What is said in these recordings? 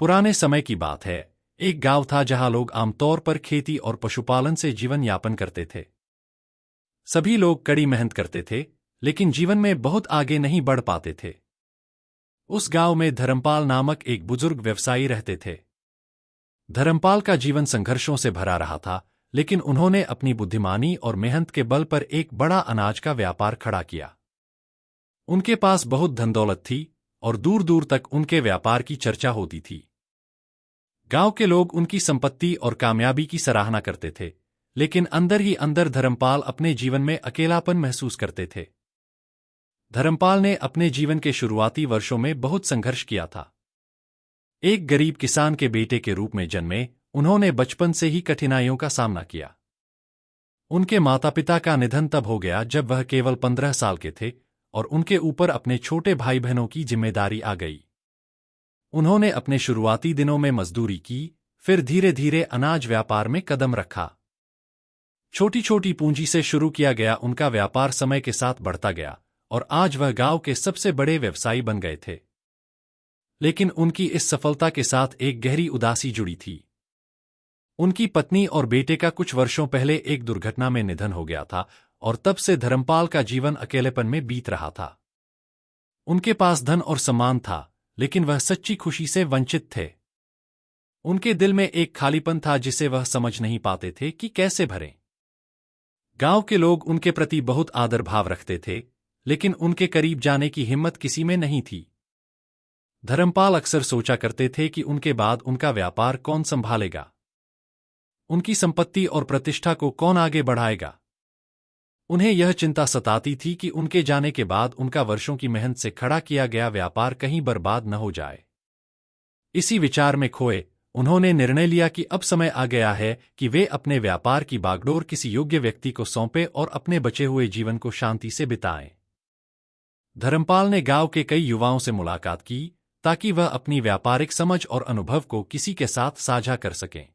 पुराने समय की बात है। एक गांव था जहां लोग आमतौर पर खेती और पशुपालन से जीवन यापन करते थे। सभी लोग कड़ी मेहनत करते थे, लेकिन जीवन में बहुत आगे नहीं बढ़ पाते थे। उस गांव में धर्मपाल नामक एक बुजुर्ग व्यवसायी रहते थे। धर्मपाल का जीवन संघर्षों से भरा रहा था, लेकिन उन्होंने अपनी बुद्धिमानी और मेहनत के बल पर एक बड़ा अनाज का व्यापार खड़ा किया। उनके पास बहुत धन दौलत थी और दूर दूर तक उनके व्यापार की चर्चा होती थी। गांव के लोग उनकी संपत्ति और कामयाबी की सराहना करते थे, लेकिन अंदर ही अंदर धर्मपाल अपने जीवन में अकेलापन महसूस करते थे। धर्मपाल ने अपने जीवन के शुरुआती वर्षों में बहुत संघर्ष किया था। एक गरीब किसान के बेटे के रूप में जन्मे, उन्होंने बचपन से ही कठिनाइयों का सामना किया। उनके माता पिता का निधन तब हो गया जब वह केवल 15 साल के थे और उनके ऊपर अपने छोटे भाई बहनों की जिम्मेदारी आ गई। उन्होंने अपने शुरुआती दिनों में मजदूरी की, फिर धीरे धीरे अनाज व्यापार में कदम रखा। छोटी छोटी पूंजी से शुरू किया गया उनका व्यापार समय के साथ बढ़ता गया और आज वह गांव के सबसे बड़े व्यवसायी बन गए थे। लेकिन उनकी इस सफलता के साथ एक गहरी उदासी जुड़ी थी। उनकी पत्नी और बेटे का कुछ वर्षों पहले एक दुर्घटना में निधन हो गया था और तब से धर्मपाल का जीवन अकेलेपन में बीत रहा था। उनके पास धन और सम्मान था, लेकिन वह सच्ची खुशी से वंचित थे। उनके दिल में एक खालीपन था जिसे वह समझ नहीं पाते थे कि कैसे भरें। गांव के लोग उनके प्रति बहुत आदर भाव रखते थे, लेकिन उनके करीब जाने की हिम्मत किसी में नहीं थी। धर्मपाल अक्सर सोचा करते थे कि उनके बाद उनका व्यापार कौन संभालेगा, उनकी संपत्ति और प्रतिष्ठा को कौन आगे बढ़ाएगा। उन्हें यह चिंता सताती थी कि उनके जाने के बाद उनका वर्षों की मेहनत से खड़ा किया गया व्यापार कहीं बर्बाद न हो जाए। इसी विचार में खोए उन्होंने निर्णय लिया कि अब समय आ गया है कि वे अपने व्यापार की बागडोर किसी योग्य व्यक्ति को सौंपे और अपने बचे हुए जीवन को शांति से बिताएं। धर्मपाल ने गांव के कई युवाओं से मुलाकात की ताकि वह अपनी व्यापारिक समझ और अनुभव को किसी के साथ साझा कर सकें,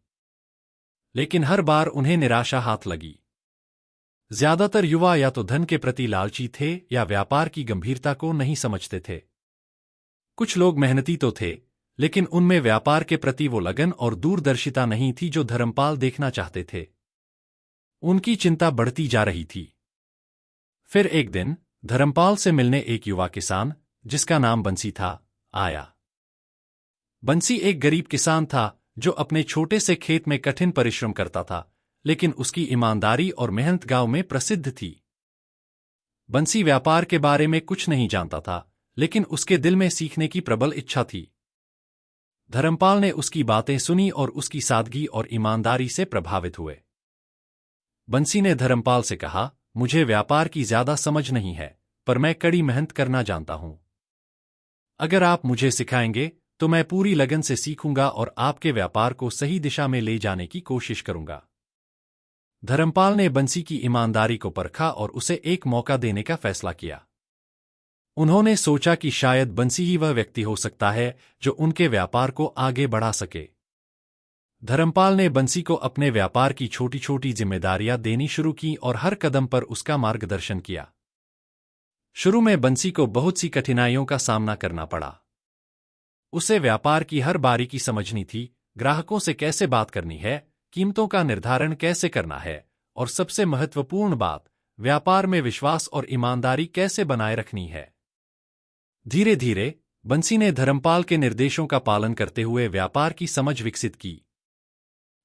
लेकिन हर बार उन्हें निराशा हाथ लगी। ज्यादातर युवा या तो धन के प्रति लालची थे या व्यापार की गंभीरता को नहीं समझते थे। कुछ लोग मेहनती तो थे, लेकिन उनमें व्यापार के प्रति वो लगन और दूरदर्शिता नहीं थी जो धर्मपाल देखना चाहते थे। उनकी चिंता बढ़ती जा रही थी। फिर एक दिन धर्मपाल से मिलने एक युवा किसान, जिसका नाम बंसी था, आया। बंसी एक गरीब किसान था जो अपने छोटे से खेत में कठिन परिश्रम करता था, लेकिन उसकी ईमानदारी और मेहनत गांव में प्रसिद्ध थी। बंसी व्यापार के बारे में कुछ नहीं जानता था, लेकिन उसके दिल में सीखने की प्रबल इच्छा थी। धर्मपाल ने उसकी बातें सुनी और उसकी सादगी और ईमानदारी से प्रभावित हुए। बंसी ने धर्मपाल से कहा, मुझे व्यापार की ज्यादा समझ नहीं है, पर मैं कड़ी मेहनत करना जानता हूं। अगर आप मुझे सिखाएंगे तो मैं पूरी लगन से सीखूंगा और आपके व्यापार को सही दिशा में ले जाने की कोशिश करूंगा। धर्मपाल ने बंसी की ईमानदारी को परखा और उसे एक मौका देने का फैसला किया। उन्होंने सोचा कि शायद बंसी ही वह व्यक्ति हो सकता है जो उनके व्यापार को आगे बढ़ा सके। धर्मपाल ने बंसी को अपने व्यापार की छोटी छोटी जिम्मेदारियां देनी शुरू की और हर कदम पर उसका मार्गदर्शन किया। शुरू में बंसी को बहुत सी कठिनाइयों का सामना करना पड़ा। उसे व्यापार की हर बारीकी समझनी थी, ग्राहकों से कैसे बात करनी है, कीमतों का निर्धारण कैसे करना है, और सबसे महत्वपूर्ण बात, व्यापार में विश्वास और ईमानदारी कैसे बनाए रखनी है। धीरे धीरे बंसी ने धर्मपाल के निर्देशों का पालन करते हुए व्यापार की समझ विकसित की।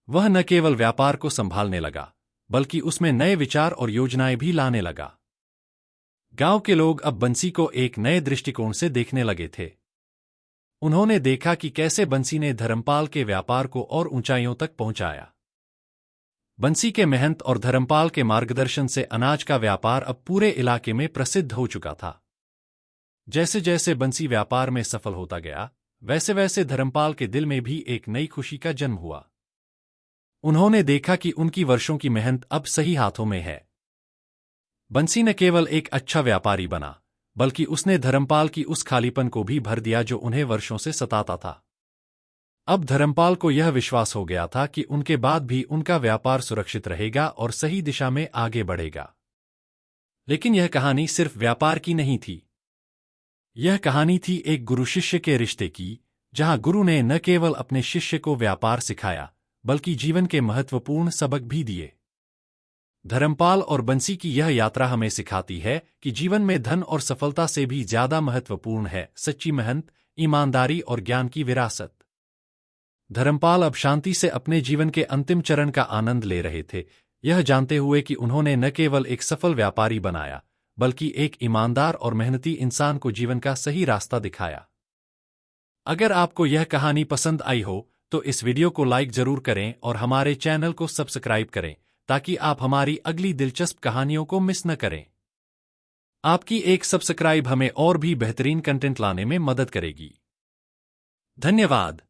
वह न केवल व्यापार को संभालने लगा, बल्कि उसमें नए विचार और योजनाएं भी लाने लगा। गांव के लोग अब बंसी को एक नए दृष्टिकोण से देखने लगे थे। उन्होंने देखा कि कैसे बंसी ने धर्मपाल के व्यापार को और ऊंचाइयों तक पहुंचाया। बंसी के मेहनत और धर्मपाल के मार्गदर्शन से अनाज का व्यापार अब पूरे इलाके में प्रसिद्ध हो चुका था। जैसे जैसे बंसी व्यापार में सफल होता गया, वैसे वैसे धर्मपाल के दिल में भी एक नई खुशी का जन्म हुआ। उन्होंने देखा कि उनकी वर्षों की मेहनत अब सही हाथों में है। बंसी न केवल एक अच्छा व्यापारी बना, बल्कि उसने धर्मपाल की उस खालीपन को भी भर दिया जो उन्हें वर्षों से सताता था। अब धर्मपाल को यह विश्वास हो गया था कि उनके बाद भी उनका व्यापार सुरक्षित रहेगा और सही दिशा में आगे बढ़ेगा। लेकिन यह कहानी सिर्फ व्यापार की नहीं थी। यह कहानी थी एक गुरु शिष्य के रिश्ते की, जहां गुरु ने न केवल अपने शिष्य को व्यापार सिखाया बल्कि जीवन के महत्वपूर्ण सबक भी दिए। धर्मपाल और बंसी की यह यात्रा हमें सिखाती है कि जीवन में धन और सफलता से भी ज्यादा महत्वपूर्ण है सच्ची मेहनत, ईमानदारी और ज्ञान की विरासत। धर्मपाल अब शांति से अपने जीवन के अंतिम चरण का आनंद ले रहे थे, यह जानते हुए कि उन्होंने न केवल एक सफल व्यापारी बनाया बल्कि एक ईमानदार और मेहनती इंसान को जीवन का सही रास्ता दिखाया। अगर आपको यह कहानी पसंद आई हो तो इस वीडियो को लाइक जरूर करें और हमारे चैनल को सब्सक्राइब करें ताकि आप हमारी अगली दिलचस्प कहानियों को मिस न करें। आपकी एक सब्सक्राइब हमें और भी बेहतरीन कंटेंट लाने में मदद करेगी। धन्यवाद।